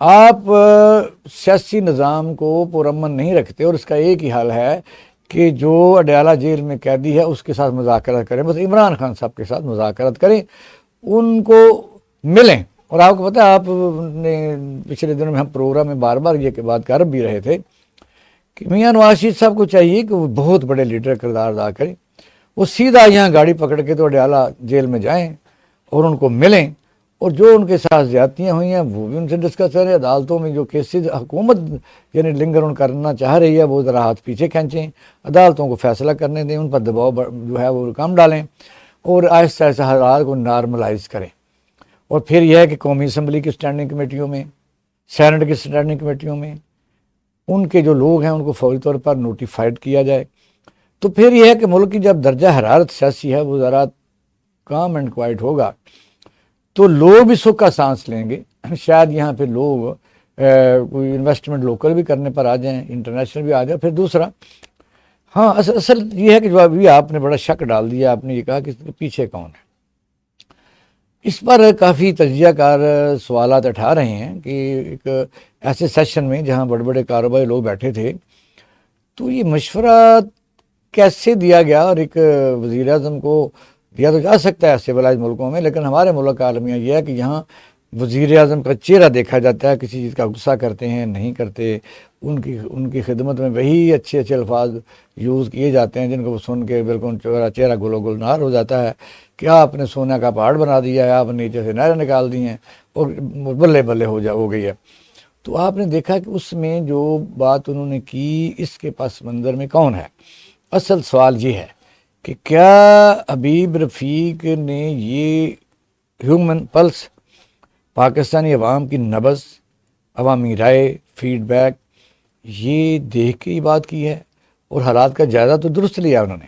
آپ سیاسی نظام کو پرامن نہیں رکھتے، اور اس کا ایک ہی حل ہے کہ جو اڈیالہ جیل میں قیدی ہے اس کے ساتھ مذاکرات کریں، بس عمران خان صاحب کے ساتھ مذاکرات کریں، ان کو ملیں۔ اور آپ کو پتہ ہے، آپ نے پچھلے دنوں میں ہم پروگرام میں بار بار یہ بات کر بھی رہے تھے کہ میاں نواز شریف صاحب کو چاہیے کہ وہ بہت بڑے لیڈر کردار ادا کریں، وہ سیدھا یہاں گاڑی پکڑ کے تو اڈیالہ جیل میں جائیں اور ان کو ملیں، اور جو ان کے ساتھ زیادتیاں ہوئی ہیں وہ بھی ان سے ڈسکس کریں۔ عدالتوں میں جو کیسز حکومت یعنی لنگر کرنا چاہ رہی ہے وہ ذرا ہاتھ پیچھے کھینچیں، عدالتوں کو فیصلہ کرنے دیں، ان پر دباؤ جو ہے وہ کم ڈالیں، اور آہستہ آہستہ حالات کو نارملائز کریں۔ اور پھر یہ ہے کہ قومی اسمبلی کی اسٹینڈنگ کمیٹیوں میں، سینٹ کی اسٹینڈنگ کمیٹیوں میں ان کے جو لوگ ہیں ان کو فوری طور پر نوٹیفائڈ کیا جائے۔ تو پھر یہ ہے کہ ملک کی جب درجہ حرارت سیاسی ہے وہ ذرا کام اینڈ کوائٹ ہوگا تو لوگ بھی سکھ کا سانس لیں گے، شاید یہاں پہ لوگ کوئی انویسٹمنٹ لوکل بھی کرنے پر آ جائیں، انٹرنیشنل بھی آ جائیں۔ پھر دوسرا، ہاں اصل یہ ہے کہ جو ابھی آپ نے بڑا شک ڈال دیا، آپ نے یہ کہا کہ اس کے پیچھے کون ہے، اس پر کافی تجزیہ کار سوالات اٹھا رہے ہیں کہ ایک ایسے سیشن میں جہاں بڑے بڑے کاروباری لوگ بیٹھے تھے تو یہ مشورہ کیسے دیا گیا، اور ایک وزیر اعظم کو دیا تو جا سکتا ہے سویلائز ملکوں میں، لیکن ہمارے ملک کا عالمیہ یہ ہے کہ یہاں وزیر اعظم کا چہرہ دیکھا جاتا ہے، کسی چیز کا غصہ کرتے ہیں نہیں کرتے، ان کی خدمت میں وہی اچھے اچھے الفاظ یوز کیے جاتے ہیں جن کو سن کے بالکل چہرہ گلو گلنار ہو جاتا ہے کہ آپ نے سونے کا پہاڑ بنا دیا ہے، آپ نے نیچے سے نہریں نکال دی ہیں اور بلے بلے ہو گئی ہے۔ تو آپ نے دیکھا کہ اس میں جو بات انہوں نے کی اس کے پس منظر میں کون ہے۔ اصل سوال یہ ہے کہ کیا حبیب رفیق نے یہ ہیومن پلس، پاکستانی عوام کی نبض، عوامی رائے، فیڈ بیک، یہ دیکھ کے ہی بات کی ہے، اور حالات کا جائزہ تو درست لیا انہوں نے،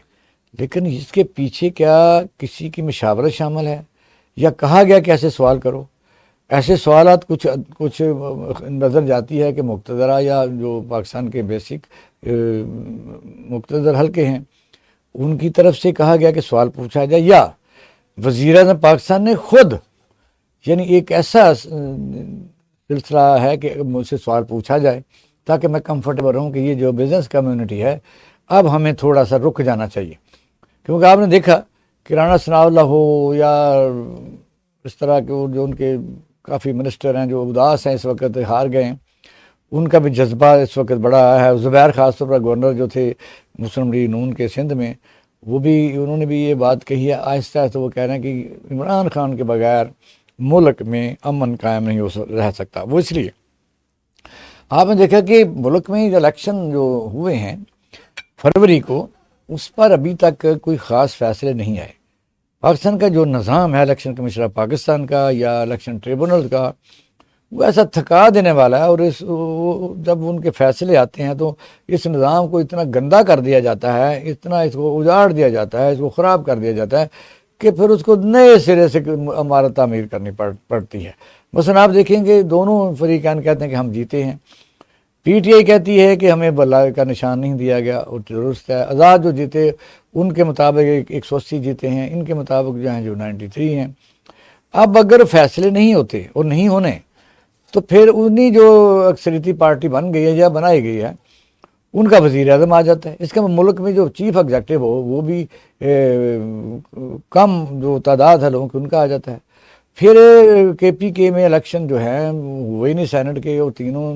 لیکن اس کے پیچھے کیا کسی کی مشاورت شامل ہے، یا کہا گیا کہ ایسے سوال کرو؟ ایسے سوالات کچھ نظر جاتی ہے کہ مقتدرہ یا جو پاکستان کے بیسک مقتدر حلقے ہیں ان کی طرف سے کہا گیا کہ سوال پوچھا جائے، یا وزیر اعظم پاکستان نے خود یعنی ایک ایسا سلسلہ ہے کہ مجھ سے سوال پوچھا جائے تاکہ میں کمفرٹیبل رہوں کہ یہ جو بزنس کمیونٹی ہے اب ہمیں تھوڑا سا رک جانا چاہیے، کیونکہ آپ نے دیکھا کہ رانا ثناء اللہ ہو یا اس طرح کے جو ان کے کافی منسٹر ہیں جو اداس ہیں، اس وقت ہار گئے ہیں، ان کا بھی جذبہ اس وقت بڑا ہے۔ زبیر خاص طور پر گورنر جو تھے مسلم لیگ نون کے سندھ میں، وہ بھی انہوں نے بھی یہ بات کہی ہے، آہستہ آہستہ وہ کہہ رہے ہیں کہ عمران خان کے بغیر ملک میں امن قائم نہیں رہ سکتا۔ وہ اس لیے آپ نے دیکھا کہ ملک میں جو الیکشن جو ہوئے ہیں فروری کو، اس پر ابھی تک کوئی خاص فیصلے نہیں آئے۔ پاکستان کا جو نظام ہے الیکشن کمیشن آف پاکستان کا یا الیکشن ٹریبونل کا، وہ ایسا تھکا دینے والا ہے، اور جب ان کے فیصلے آتے ہیں تو اس نظام کو اتنا گندا کر دیا جاتا ہے، اتنا اس کو اجاڑ دیا جاتا ہے، اس کو خراب کر دیا جاتا ہے کہ پھر اس کو نئے سرے سے عمارت تعمیر کرنی پڑتی ہے۔ مثلا آپ دیکھیں گے دونوں فریقین کہتے ہیں کہ ہم جیتے ہیں، پی ٹی آئی کہتی ہے کہ ہمیں بلا کا نشان نہیں دیا گیا، اور درست ہے۔ آزاد جو جیتے ان کے مطابق 180 جیتے ہیں، ان کے مطابق جو ہیں جو 93 ہیں۔ اب اگر فیصلے نہیں ہوتے اور نہیں ہونے تو پھر انہی جو اکثریتی پارٹی بن گئی ہے یا بنائی گئی ہے ان کا وزیر اعظم آ جاتا ہے۔ اس کا ملک میں جو چیف ایگزیکٹو ہو وہ بھی کم جو تعداد ہے لوگوں کی ان کا آ جاتا ہے۔ پھر کے پی کے میں الیکشن جو ہے وہی نہیں، سینٹ کے اور تینوں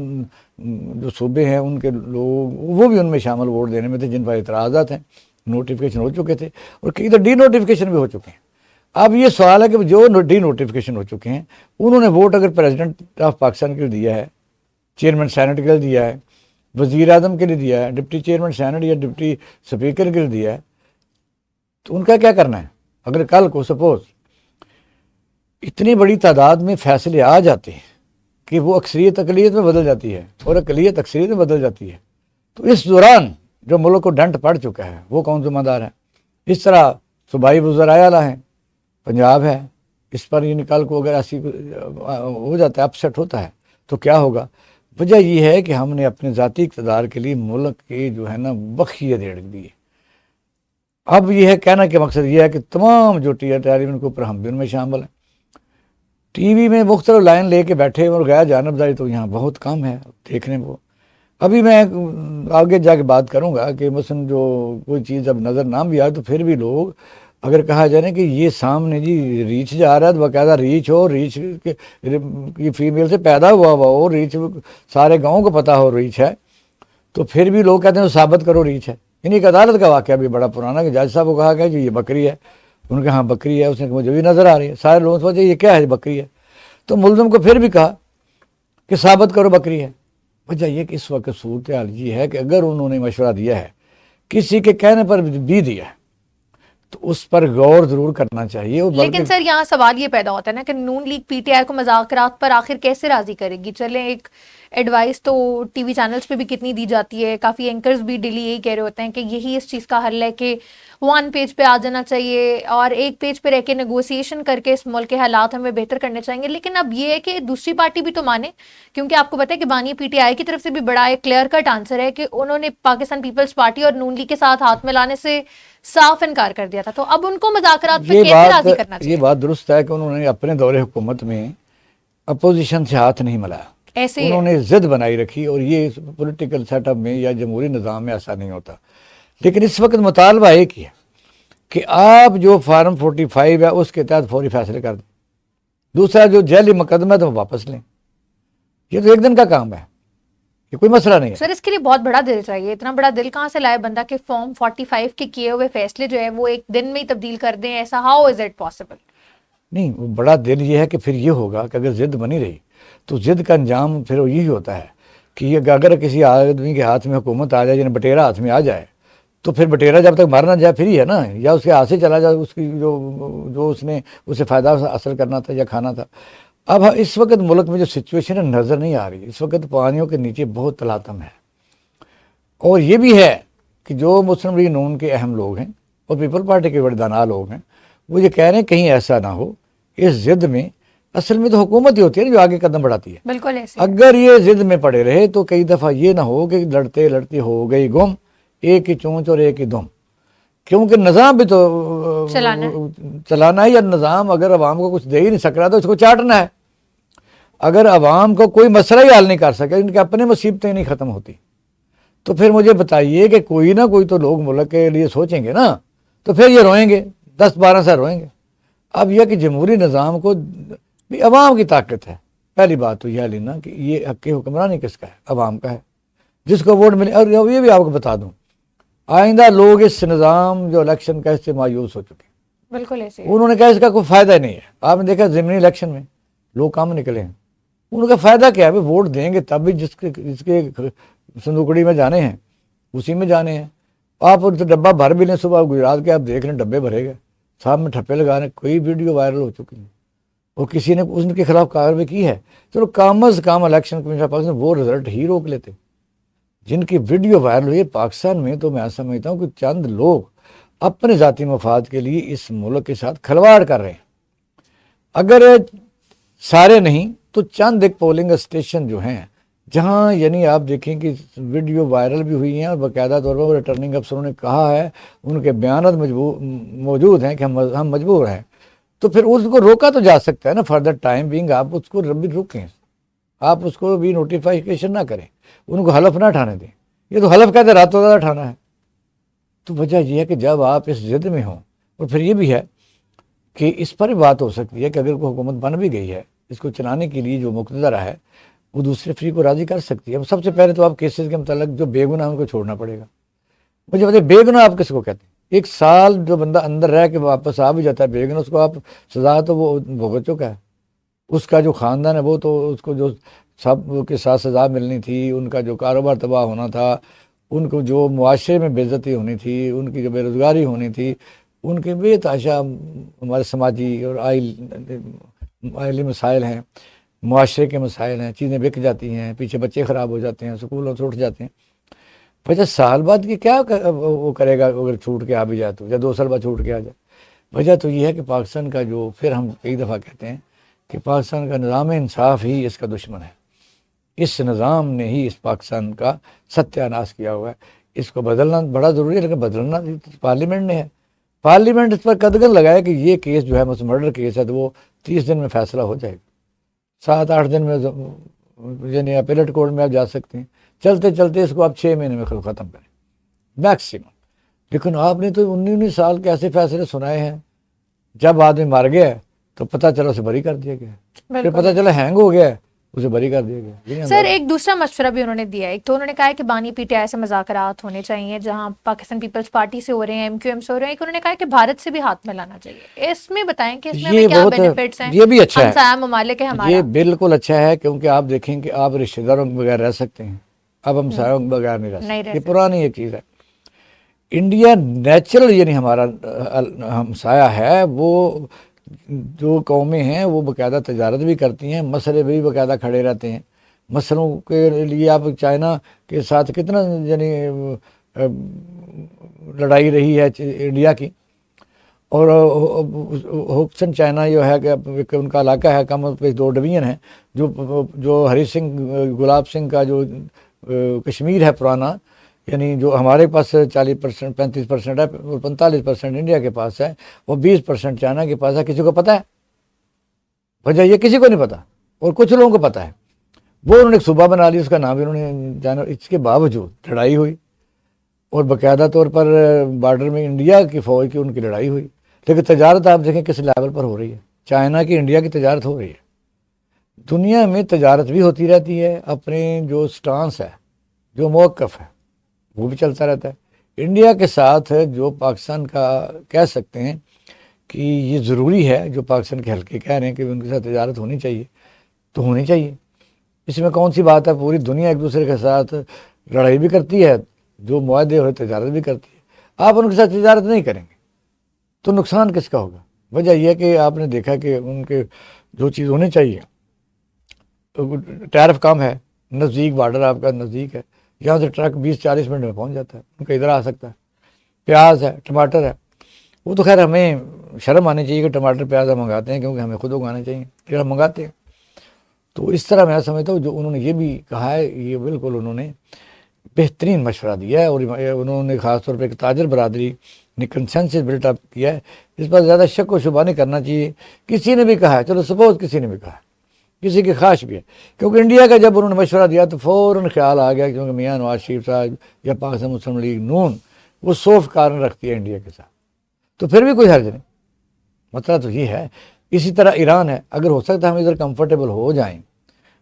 جو صوبے ہیں ان کے لوگ وہ بھی ان میں شامل ووٹ دینے میں تھے جن پر اعتراضات ہیں، نوٹیفیکیشن ہو چکے تھے، اور کئی تو ڈی نوٹیفیکیشن بھی ہو چکے ہیں۔ اب یہ سوال ہے کہ جو ڈی نوٹیفیکیشن ہو چکے ہیں انہوں نے ووٹ اگر پریزیڈنٹ آف پاکستان کے لیے دیا ہے، چیئرمین سینٹ کے لیے دیا ہے، وزیر اعظم کے لیے دیا ہے، ڈپٹی چیئرمین سینٹ یا ڈپٹی اسپیکر کے لیے دیا ہے، تو ان کا کیا کرنا ہے؟ اگر کل کو سپوز اتنی بڑی تعداد میں فیصلے آ جاتے ہیں کہ وہ اکثریت اقلیت میں بدل جاتی ہے اور اقلیت اکثریت میں بدل جاتی ہے، تو اس دوران جو ملک کو ڈنٹ پڑ چکا ہے وہ کون ذمہ دار ہے؟ اس طرح صوبائی وزرائے اعلیٰ ہیں، پنجاب ہے، اس پر یہ نکال کو اگر ایسی ہو جاتا ہے، اپسیٹ ہوتا ہے تو کیا ہوگا؟ وجہ یہ ہے کہ ہم نے اپنے ذاتی اقتدار کے لیے ملک کے جو ہے نا بخیے دیڑ دیے۔ اب یہ ہے کہنا کہ مقصد یہ ہے کہ تمام جو ٹی آر کے اوپر ہم بھی ان میں شامل ہیں۔ ٹی وی میں مختلف لائن لے کے بیٹھے اور غیر جانبداری تو یہاں بہت کم ہے دیکھنے کو. ابھی میں آگے جا کے بات کروں گا کہ مثلاً جو کوئی چیز اب نظر نہ بھی آئے تو پھر بھی لوگ اگر کہا جائے نا کہ یہ سامنے جی ریچھ جا رہا ہے تو باقاعدہ ریچ ہو, ریچ کی فیمیل سے پیدا ہوا ہو, ریچ سارے گاؤں کو پتہ ہو ریچ ہے, تو پھر بھی لوگ کہتے ہیں ثابت کرو ریچ ہے. یعنی ایک عدالت کا واقعہ بھی بڑا پرانا کہ جج صاحب کو کہا گیا کہ یہ بکری ہے, ان کے ہاں بکری ہے, اس نے مجھے بھی نظر آ رہی ہے, سارے لوگوں سوچے یہ کیا ہے, بکری ہے. تو ملزم کو پھر بھی کہا کہ ثابت کرو بکری ہے. وجہ یہ کہ اس وقت صورتحال یہ ہے کہ اگر انہوں نے مشورہ دیا ہے, کسی کے کہنے پر بھی دیا ہے, تو اس پر غور ضرور کرنا چاہیے. لیکن سر یہاں سوال یہ پیدا ہوتا ہے نا کہ نون لیگ پی ٹی آئی کو مذاکرات پر آخر کیسے راضی کرے گی؟ چلیں ایک ایڈوائس تو ٹی وی چینلز پہ بھی کتنی دی جاتی ہے, کافی اینکرز بھی ڈیلی یہی کہہ رہے ہوتے ہیں کہ یہی اس چیز کا حل ہے کہ 1 پیج پہ آ جانا چاہیے اور ایک پیج پہ رہ کے نیگوسیشن کر کے اس ملک کے حالات ہمیں بہتر کرنے چاہیے. لیکن اب یہ ہے کہ دوسری پارٹی بھی تو مانے, کیونکہ آپ کو پتہ ہے کہ بانی پی ٹی آئی کی طرف سے بھی بڑا ایک کلیئر کٹ آنسر ہے کہ انہوں نے پاکستان پیپلز پارٹی اور نون لیگ کے ساتھ ہاتھ ملانے سے صاف انکار کر دیا تھا. تو اب ان کو مذاکرات پہ کیسے راضی کرنا چاہیے؟ یہ بات درست ہے کہ انہوں نے اپنے دور حکومت میں اپوزیشن سے ہاتھ نہیں ملایا, ایسے انہوں نے ضد بنائی رکھی, اور یہ پولیٹیکل سیٹ اپ میں یا جمہوری نظام میں ایسا نہیں ہوتا. لیکن اس وقت مطالبہ ایک ہی ہے کہ آپ جو فارم 45 ہے اس کے تحت فوری فیصلے کر دیں, دوسرا جو جیلی مقدمہ ہے تو وہ واپس لیں. یہ تو ایک دن کا کام ہے, یہ کوئی مسئلہ نہیں ہے. سر اس کے لیے بہت بڑا دل چاہیے. اتنا بڑا دل کہاں سے لائے بندہ کہ فارم 45 کے کیے ہوئے فیصلے جو ہے وہ ایک دن میں ہی تبدیل کر دیں؟ ایسا ہاؤ از اٹ پاسبل؟ نہیں, وہ بڑا دل یہ ہے کہ پھر یہ ہوگا کہ اگر ضد بنی رہی تو ضد کا انجام پھر یہی ہوتا ہے کہ اگر کسی آدمی کے ہاتھ میں حکومت آ جائے, یعنی بٹیرا ہاتھ میں آ جائے, تو پھر بٹیرا جب تک مر نہ جائے پھر ہی ہے نا, یا اس کے ہاتھ سے چلا جائے اس کی جو اس نے اسے فائدہ حاصل کرنا تھا یا کھانا تھا. اب اس وقت ملک میں جو سچویشن ہے نظر نہیں آ رہی. اس وقت پانیوں کے نیچے بہت تلاطم ہے, اور یہ بھی ہے کہ جو مسلم لیگ نون کے اہم لوگ ہیں اور پیپل پارٹی کے بڑے دانا لوگ ہیں, وہ یہ کہہ رہے ہیں کہیں ایسا نہ ہو اس ضد میں. اصل میں تو حکومت ہی ہوتی ہے نا جو آگے قدم بڑھاتی ہے. بالکل ایسے اگر یہ ضد میں پڑے رہے تو کئی دفعہ یہ نہ ہو کہ لڑتے لڑتے ہو گئی گم, ایک ہی چونچ اور ایک ہی دم. کیونکہ نظام بھی تو چلانا ہے, یا نظام اگر عوام کو کچھ دے ہی نہیں سک رہا تو اس کو چاٹنا ہے. اگر عوام کو کوئی مسئلہ ہی حل نہیں کر سکے, ان کے اپنے مصیبتیں نہیں ختم ہوتی, تو پھر مجھے بتائیے کہ کوئی نہ کوئی تو لوگ ملک کے لیے سوچیں گے نا, تو پھر یہ روئیں گے, 10-12 سال روئیں گے. اب یہ کہ جمہوری نظام کو بھی عوام کی طاقت ہے. پہلی بات تو یہ لینا کہ یہ حق حکمرانی کس کا ہے, عوام کا ہے, جس کو ووٹ ملے. اور یہ بھی آپ کو بتا دوں, آئندہ لوگ اس نظام جو الیکشن کا اس سے مایوس ہو چکے. بالکل ایسے انہوں نے کہا اس کا کوئی فائدہ ہی نہیں ہے. آپ نے دیکھا ضمنی الیکشن میں لوگ کام نکلے ہیں, ان کا فائدہ کیا ہے؟ ووٹ دیں گے تب بھی جس کے صندوقڑی میں جانے ہیں اسی میں جانے ہیں. آپ ڈبہ بھر بھی لیں, صبح گجرات کے آپ دیکھ لیں ڈبے بھرے گئے, صاحب میں ٹھپے لگا رہے ہیں. کوئی ویڈیو وائرل ہو چکی ہے اور کسی نے ان کے خلاف کارروائی کی ہے. چلو کم از کم الیکشن کمیشن پاکستان وہ رزلٹ ہی روک لیتے. جن کی ویڈیو وائرل ہوئی ہے پاکستان میں, تو میں سمجھتا ہوں کہ چند لوگ اپنے ذاتی مفاد کے لیے اس ملک کے ساتھ کھلواڑ کر رہے ہیں. اگر سارے نہیں تو چند ایک پولنگ اسٹیشن جو ہیں جہاں یعنی آپ دیکھیں کہ ویڈیو وائرل بھی ہوئی ہیں اور باقاعدہ طور پر ریٹرننگ افسروں نے کہا ہے, ان کے بیانات موجود ہیں کہ ہم مجبور ہیں, تو پھر اس کو روکا تو جا سکتا ہے نا. فردر ٹائم بینگ آپ اس کو بھی روکیں, آپ اس کو بھی نوٹیفیکیشن نہ کریں, ان کو حلف نہ اٹھانے دیں. یہ تو حلف کہتے راتوں رات اٹھانا ہے. تو وجہ یہ ہے کہ جب آپ اس ضد میں ہوں, اور پھر یہ بھی ہے کہ اس پر بات ہو سکتی ہے کہ اگر کوئی حکومت بن بھی گئی ہے, اس کو چلانے کے لیے جو مقتدر ہے وہ دوسرے فری کو راضی کر سکتی ہے. سب سے پہلے تو آپ کیسز کے متعلق جو بے گناہ ان کو چھوڑنا پڑے گا. مجھے بتائیے بے گناہ آپ کس کو کہتے ہیں؟ 1 سال جو بندہ اندر رہ کے واپس آ بھی جاتا ہے بے گناہ, اس کو آپ سزا تو وہ بھگت چکا ہے. اس کا جو خاندان ہے وہ تو اس کو جو سب کے ساتھ سزا ملنی تھی, ان کا جو کاروبار تباہ ہونا تھا, ان کو جو معاشرے میں بے عزتی ہونی تھی, ان کی جو بے روزگاری ہونی تھی, ان کے بے تحاشا ہمارے سماجی اور آئلی مسائل ہیں, معاشرے کے مسائل ہیں, چیزیں بک جاتی ہیں, پیچھے بچے خراب ہو جاتے ہیں, سکولوں سے اٹھ جاتے ہیں. وجہ سال بعد کی کیا وہ کرے گا اگر چھوٹ کے آ بھی جائے تو, یا 2 سال بعد چھوٹ کے آ جائے. وجہ تو یہ ہے کہ پاکستان کا جو, پھر ہم کئی دفعہ کہتے ہیں کہ پاکستان کا نظام انصاف ہی اس کا دشمن ہے. اس نظام نے ہی اس پاکستان کا ستیہ ناش کیا ہوا ہے. اس کو بدلنا بڑا ضروری ہے, لیکن بدلنا پارلیمنٹ نے ہے. پارلیمنٹ اس پر قدغن لگائے کہ یہ کیس جو ہے مرڈر کیس ہے تو وہ 30 دن میں فیصلہ ہو جائے گا، 7-8 دن میں یعنی اپیلٹ کورٹ میں آپ جا سکتے ہیں، چلتے چلتے اس کو آپ 6 مہینے میں ختم کریں میکسیمم۔ لیکن آپ نے تو 19 سال کے ایسے فیصلے سنائے ہیں، جب آدمی مر گیا ہے تو پتہ چلا اسے بری کر دیا گیا، پھر پتہ چلا ہینگ ہو گیا ہے اسے بری کر دیا گیا۔ سر ایک دوسرا مشورہ بھی انہوں نے دیا ہے، ایک تو انہوں نے کہا ہے کہ بانی پی ٹی آئی سے مذاکرات ہونے چاہیے جہاں پاکستان پیپلز پارٹی سے ہو رہے ہیں، MQM سے ہو رہے ہیں، ایک انہوں نے کہا ہے کہ بھارت سے بھی ہاتھ ملانا چاہیے۔ اس میں بتائیں کہ اس میں ہمیں کیا بینیفٹس ہیں؟ یہ بھی اچھا ہے، ہمسایہ ممالک ہے ہمارا، یہ بالکل اچھا ہے، کیونکہ آپ دیکھیں کہ آپ رشتہ داروں کے بغیر رہ سکتے ہیں، اب ہم ہمسایوں کے بغیر نہیں رہ سکتے، یہ پرانی ایک چیز ہے۔ انڈیا نیچرل یعنی ہمارا ہمسایہ ہے، وہ جو قومیں ہیں وہ باقاعدہ تجارت بھی کرتی ہیں، مسئلے بھی باقاعدہ کھڑے رہتے ہیں، مسئلوں کے لیے آپ چائنا کے ساتھ کتنا یعنی لڑائی رہی ہے انڈیا کی، اور ہوکسن چائنا جو ہے کہ ان کا علاقہ ہے، کم پہ 2 ڈویژن ہیں، جو ہری سنگھ گلاب سنگھ کا جو کشمیر ہے پرانا، یعنی جو ہمارے پاس 40% 35% ہے اور 45% انڈیا کے پاس ہے، وہ 20% چائنا کے پاس ہے۔ کسی کو پتہ ہے؟ وجہ یہ کسی کو نہیں پتہ، اور کچھ لوگوں کو پتہ ہے۔ وہ انہوں نے ایک صوبہ بنا لی، اس کا نام بھی انہوں نے جانا، اس کے باوجود لڑائی ہوئی اور باقاعدہ طور پر بارڈر میں انڈیا کی فوج کی ان کی لڑائی ہوئی، لیکن تجارت آپ دیکھیں کس لیول پر ہو رہی ہے، چائنا کی انڈیا کی تجارت ہو رہی ہے۔ دنیا میں تجارت بھی ہوتی رہتی ہے، اپنے جو سٹانس ہے، جو موقف ہے، وہ بھی چلتا رہتا ہے۔ انڈیا کے ساتھ جو پاکستان کا کہہ سکتے ہیں کہ یہ ضروری ہے، جو پاکستان کے حلقے کہہ رہے ہیں کہ ان کے ساتھ تجارت ہونی چاہیے، تو ہونی چاہیے، اس میں کون سی بات ہے؟ پوری دنیا ایک دوسرے کے ساتھ لڑائی بھی کرتی ہے، جو معاہدے ہوئے تجارت بھی کرتی ہے۔ آپ ان کے ساتھ تجارت نہیں کریں گے تو نقصان کس کا ہوگا؟ وجہ یہ کہ آپ نے دیکھا کہ ان کے جو چیز ہونی چاہیے، ٹیرف کم ہے، نزدیک بارڈر آپ کا نزدیک ہے، یہاں سے ٹرک 20-40 منٹ میں پہنچ جاتا ہے، ان کا ادھر آ سکتا ہے۔ پیاز ہے، ٹماٹر ہے، وہ تو خیر ہمیں شرم آنی چاہیے کہ ٹماٹر پیاز ہم منگاتے ہیں، کیونکہ ہمیں خود اگانے چاہیے، پھر ہم منگاتے ہیں۔ تو اس طرح میں سمجھتا ہوں جو انہوں نے یہ بھی کہا ہے، یہ بالکل انہوں نے بہترین مشورہ دیا ہے، اور انہوں نے خاص طور پہ ایک تاجر برادری نے کنسنسس بلٹ اپ کیا ہے، اس پر زیادہ شک و شبہ نہیں کرنا چاہیے۔ کسی نے بھی کہا ہے، چلو سپوز کسی نے بھی کہا ہے، کسی کی خواہش بھی ہے، کیونکہ انڈیا کا جب انہوں نے مشورہ دیا تو فوراً خیال آ گیا، کیونکہ میاں نواز شریف صاحب یا پاکستان مسلم لیگ نون وہ سوفٹ کارنر رکھتی ہے انڈیا کے ساتھ، تو پھر بھی کوئی حرج نہیں۔ مسئلہ تو یہ ہے، اسی طرح ایران ہے، اگر ہو سکتا ہے ہم ادھر کمفرٹیبل ہو جائیں،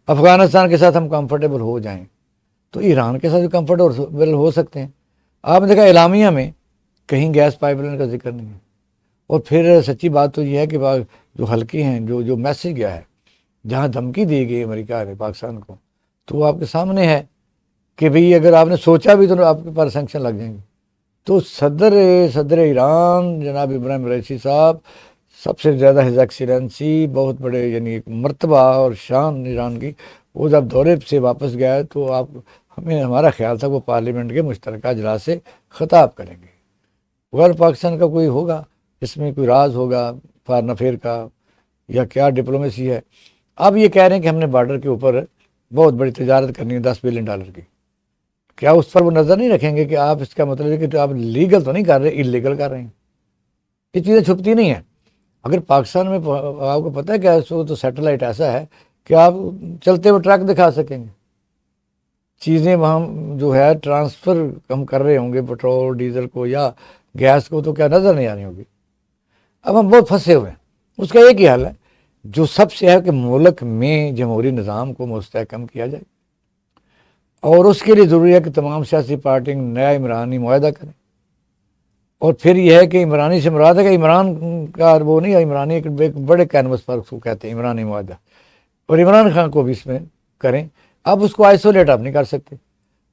افغانستان کے ساتھ ہم کمفرٹیبل ہو جائیں، تو ایران کے ساتھ بھی کمفرٹیبل ہو سکتے ہیں۔ آپ نے دیکھا اعلامیہ میں کہیں گیس پائپ لائن کا ذکر نہیں ہے، اور پھر سچی بات تو یہ ہے کہ جو حلقے ہیں، جو میسج گیا ہے، جہاں دھمکی دی گئی امریکہ نے پاکستان کو، تو وہ آپ کے سامنے ہے کہ بھئی اگر آپ نے سوچا بھی تو آپ کے پر سینکشن لگ جائیں گے۔ تو صدر ایران جناب ابراہیم رئیسی صاحب، سب سے زیادہ ہز ایکسیلنسی، بہت بڑے یعنی ایک مرتبہ اور شان ایران کی، وہ جب دورے سے واپس گیا تو ہمارا خیال تھا وہ پارلیمنٹ کے مشترکہ اجلاس سے خطاب کریں گے۔ غیر پاکستان کا کوئی ہوگا، اس میں کوئی راز ہوگا فارن افیئر کا یا کیا ڈپلومیسی ہے۔ اب یہ کہہ رہے ہیں کہ ہم نے بارڈر کے اوپر بہت بڑی تجارت کرنی ہے $10 بلین کی، کیا اس پر وہ نظر نہیں رکھیں گے کہ آپ اس کا مطلب ہے کہ آپ لیگل تو نہیں کر رہے، انلیگل کر رہے ہیں؟ یہ چیزیں چھپتی نہیں ہیں۔ اگر پاکستان میں آپ کو پتہ ہے کہ تو سیٹلائٹ ایسا ہے کہ آپ چلتے ہوئے ٹرک دکھا سکیں گے، چیزیں وہاں جو ہے ٹرانسفر ہم کر رہے ہوں گے پیٹرول ڈیزل کو یا گیس کو، تو کیا نظر نہیں آنی ہوگی۔ اب ہم بہت پھنسے ہوئے ہیں۔ اس کا ایک ہی حل ہے، جو سب سے ہے کہ ملک میں جمہوری نظام کو مستحکم کیا جائے، اور اس کے لیے ضروری ہے کہ تمام سیاسی پارٹیاں نیا عمرانی معاہدہ کریں، اور پھر یہ ہے کہ عمرانی سے مراد ہے کہ عمران کا وہ نہیں ہے، عمرانی ایک بڑے کینوس پر اس کو کہتے ہیں عمرانی معاہدہ، اور عمران خان کو بھی اس میں کریں۔ اب اس کو آئسولیٹ آپ نہیں کر سکتے،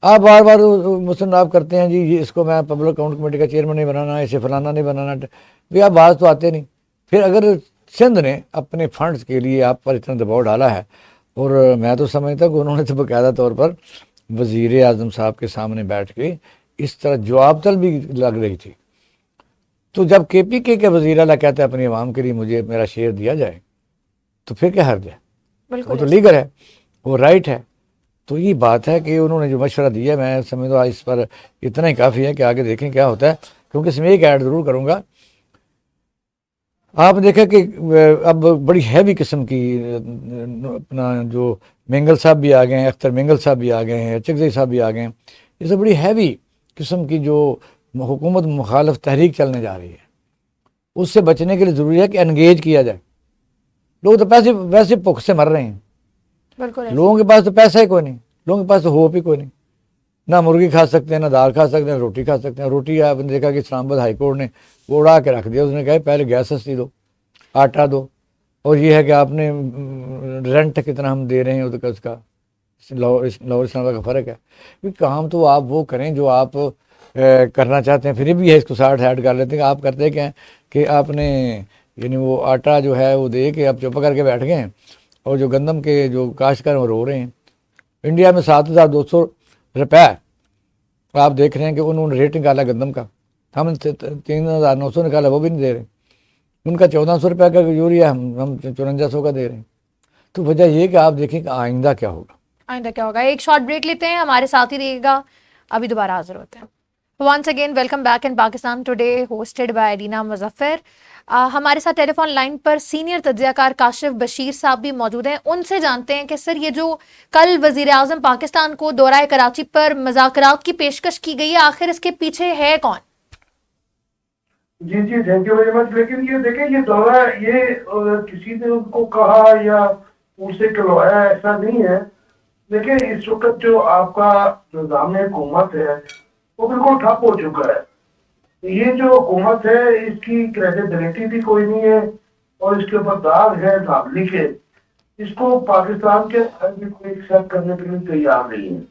آپ بار بار مسلم آپ کرتے ہیں جی اس کو میں پبلک اکاؤنٹ کمیٹی کا چیئرمین نہیں بنانا، اسے فلانا نہیں بنانا، بھی آپ باز تو آتے نہیں۔ پھر اگر سندھ نے اپنے فنڈز کے لیے آپ پر اتنا دباؤ ڈالا ہے، اور میں تو سمجھتا کہ انہوں نے تو باقاعدہ طور پر وزیر اعظم صاحب کے سامنے بیٹھ کے اس طرح جواب طلب بھی لگ رہی تھی، تو جب KPK کے وزیر اعلیٰ کہتے ہیں اپنی عوام کے لیے مجھے میرا شیئر دیا جائے، تو پھر کیا حرج ہے؟ وہ تو لیگل ہے، وہ رائٹ ہے۔ تو یہ بات ہے کہ انہوں نے جو مشورہ دیا ہے، میں سمجھتا ہوں اس پر اتنا ہی کافی ہے کہ آگے دیکھیں کیا ہوتا ہے، کیونکہ اس میں ایک ایڈ ضرور کروں گا آپ دیکھیں کہ اب بڑی ہیوی قسم کی اپنا جو مینگل صاحب بھی آ گئے ہیں، اختر مینگل صاحب بھی آ گئے ہیں، چکزئی صاحب بھی آ گئے ہیں، یہ سب بڑی ہیوی قسم کی جو حکومت مخالف تحریک چلنے جا رہی ہے، اس سے بچنے کے لیے ضروری ہے کہ انگیج کیا جائے. لوگ تو پیسے ویسے بھوک سے مر رہے ہیں، بالکل لوگوں کے پاس تو پیسہ ہی کوئی نہیں، لوگوں کے پاس تو ہوپ ہی کوئی نہیں. نہ مرغی کھا سکتے ہیں، نہ دال کھا سکتے ہیں، نہ روٹی کھا سکتے ہیں. روٹی آپ نے دیکھا کہ اسلام آباد ہائی کورٹ نے وہ اڑا کے رکھ دیا. اس نے کہا پہلے گیس سستی دو، آٹا دو، اور یہ ہے کہ آپ نے رینٹ کتنا ہم دے رہے ہیں اس کا لاہور اسلام آباد کا فرق ہے. کام تو آپ وہ کریں جو آپ کرنا چاہتے ہیں. پھر بھی ہے اس کو 60 ایڈ کر لیتے ہیں. آپ کرتے کیا ہیں کہ آپ نے یعنی وہ آٹا جو ہے وہ دے کے آپ چپ کر کے بیٹھ گئے ہیں، اور جو گندم کے جو کاشتکار وہ رو رہے ہیں. انڈیا میں 7,200 روپے آپ دیکھ رہے ہیں کہ انہوں نے ریٹ نکالا گندم کا، ہم 3,900 نکالا، وہ بھی نہیں دے رہے. ان کا 1,400 روپے کا یوریا ہم 5400 کا دے رہے ہیں. تو وجہ یہ کہ آپ دیکھیں کہ آئندہ کیا ہوگا. آئندہ کیا ہوگا. ایک شارٹ بریک لیتے ہیں، ہمارے ساتھ ہی رہے گا، ابھی دوبارہ حاضر ہوتے ہیں. Once again welcome back in Pakistan today hosted by Alina Muzaffar. ہمارے ساتھ ٹیلی فون لائن پر سینئر تجزیہ کار کاشف بشیر صاحب بھی موجود ہیں. ان سے جانتے ہیں کہ سر یہ جو کل وزیر اعظم پاکستان کو دورہ کراچی پر مذاکرات کی پیشکش کی گئی ہے، آخر اس کے پیچھے ہے کون؟ جی تھینک یو ویری مچ. لیکن یہ دیکھیں یہ دورہ یہ کسی نے ان کو کہا یا ان سے کروایا ایسا نہیں ہے. دیکھیں اس وقت جو آپ کا نظام حکومت ہے وہ بالکل ٹھپ ہو چکا ہے. یہ جو حکومت ہے اس کی کریڈیبلٹی بھی کوئی نہیں ہے، اور اس کے اوپر داغ ہے دھاندلی کے. اس کو پاکستان کے بھی کوئی ایکسپٹ کرنے کے لیے تیار نہیں ہے.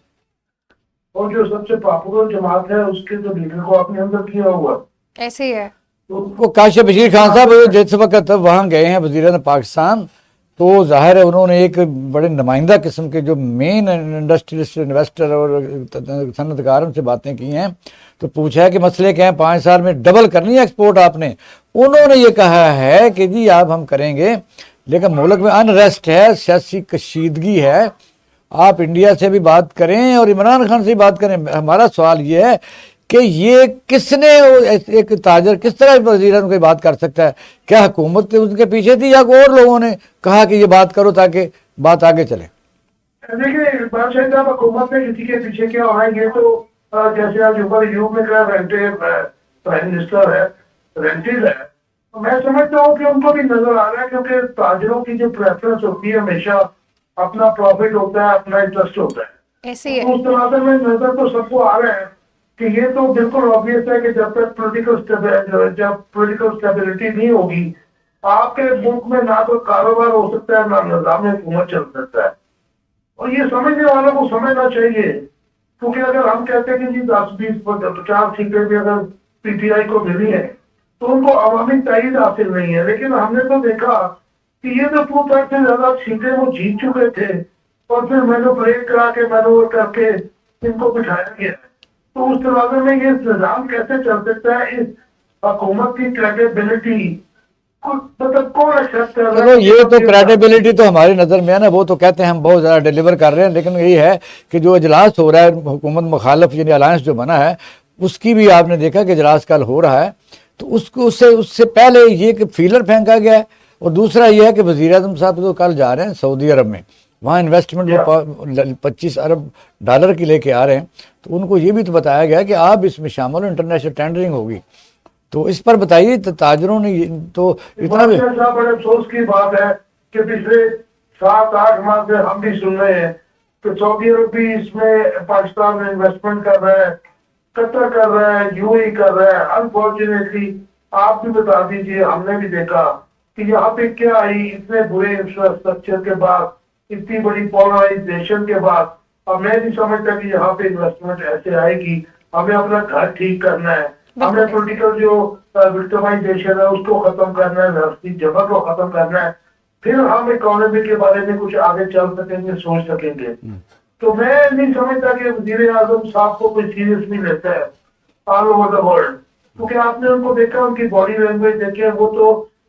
اور جو سب سے پاپولر جماعت ہے اس کے جو لیڈر کو آپ نے اندر کیا ہوا ایسے ہی ہے. وہ کاشف بشیر خان صاحب جس وقت وہاں گئے ہیں وزیر اعظم پاکستان، تو ظاہر ہے انہوں نے ایک بڑے نمائندہ قسم کے جو مین انڈسٹریلسٹ انویسٹر اور صنعت کاروں سے باتیں کی ہیں، تو پوچھا ہے کہ مسئلے کیا ہیں، 5 سال میں ڈبل کرنی ہے ایکسپورٹ آپ نے. انہوں نے یہ کہا ہے کہ جی آپ ہم کریں گے، لیکن ملک میں انریسٹ ہے، سیاسی کشیدگی ہے. آپ انڈیا سے بھی بات کریں اور عمران خان سے بھی بات کریں. ہمارا سوال یہ ہے کہ یہ کس نے ایک تاجر کس طرح وزیر اعظم کی بات کر سکتا ہے؟ کیا حکومت ان کے پیچھے تھی یا اور لوگوں نے کہا کہ یہ بات کرو تاکہ بات آگے چلے؟ دیکھیں بادشاہ صاحب حکومت میں کسی کے پیچھے کیا ہو رہا ہے، یہ تو جیسے آج اوپر یوگ میں کہا پرائم منسٹر ہے، رینٹل ہے. میں سمجھتا ہوں کہ ان کو بھی نظر آ رہا ہے، کیونکہ تاجروں کی جو پریفرنس ہوتی ہے ہمیشہ اپنا پروفٹ ہوتا ہے، اپنا انٹرسٹ ہوتا ہے. ایسے ہی ہے. اس تناظر میں نظر تو سب کو آ رہا ہے کہ یہ تو بالکل آبویس ہے کہ جب تک پولیٹیکل اسٹیبلٹی نہیں ہوگی آپ کے ملک میں نہ تو کاروبار ہو سکتا ہے، نہ نظام حکومت چل سکتا ہے. اور یہ سمجھنے والوں کو سمجھنا چاہیے، کیونکہ اگر ہم کہتے ہیں کہ جی 10-20-50 سیٹیں بھی اگر پی ٹی آئی کو ملی ہے تو ان کو عوامی تائید حاصل نہیں ہے. لیکن ہم نے تو دیکھا کہ یہ جو 2/3 سے زیادہ سیٹیں وہ جیت چکے تھے، اور پھر مینوپولیٹ کرا کے مینوور کر کے ان کو بٹھایا گیا. تو اس تناظر میں یہ نظام کیسے چل سکتا ہے؟ اس حکومت کی کریڈیبلٹی مطلب کون ایکسپٹ کر رہا ہے؟ چلو یہ تو کریڈیبلٹی تو ہماری نظر میں ہے نا، وہ تو کہتے ہیں ہم بہت زیادہ ڈیلیور کر رہے ہیں. لیکن یہی ہے کہ جو اجلاس ہو رہا ہے حکومت مخالف یعنی الائنس جو بنا ہے، اس کی بھی آپ نے دیکھا کہ اجلاس کل ہو رہا ہے. تو اس سے پہلے یہ کہ فیلر پھینکا گیا ہے. اور دوسرا یہ ہے کہ وزیر اعظم صاحب تو کل جا رہے ہیں سعودی عرب میں، وہاں انویسٹمنٹ وہ 25 ارب ڈالر کی لے کے آ رہے ہیں. تو ان کو یہ بھی تو بتایا گیا کہ آپ اس میں شامل ہو، انٹرنیشنل ٹینڈرنگ ہوگی. تو اس پر بتائیے تاجروں نے تو اتنا بھی بڑے افسوس کی بات ہے کہ پچھلے 7-8 ماہ سے ہم بھی سن رہے ہیں کہ سعودی عرب بھی اس میں پاکستان میں انویسٹمنٹ کر رہا ہے، قطر کر رہا ہے، یو اے کر رہا ہے. انفارچونیٹلی آپ بھی بتا دیجئے، ہم نے بھی دیکھا کہ یہاں پہ کیا آئی اتنے برے انفراسٹرکچر کے بعد، اتنی بڑی پولرائزیشن کے بعد. اب میں نہیں سمجھتا کہ یہاں پہ انویسٹمنٹ ایسے آئے گی. ہمیں اپنا گھر ٹھیک کرنا ہے، ہمیں پولیٹیکل جو وکٹمائزیشن ہے اس کو ختم کرنا ہے، نفسی جبر کو ختم کرنا ہے، پھر ہم اکانومی کے بارے میں کچھ آگے چل سکیں گے، سوچ سکیں گے. تو میں نہیں سمجھتا کہ وزیر اعظم صاحب کو کوئی سیریس نہیں لیتا ہے آل اوور دا ورلڈ. کیونکہ آپ نے ان کو دیکھا، ان کی باڈی لینگویج دیکھے، وہ تو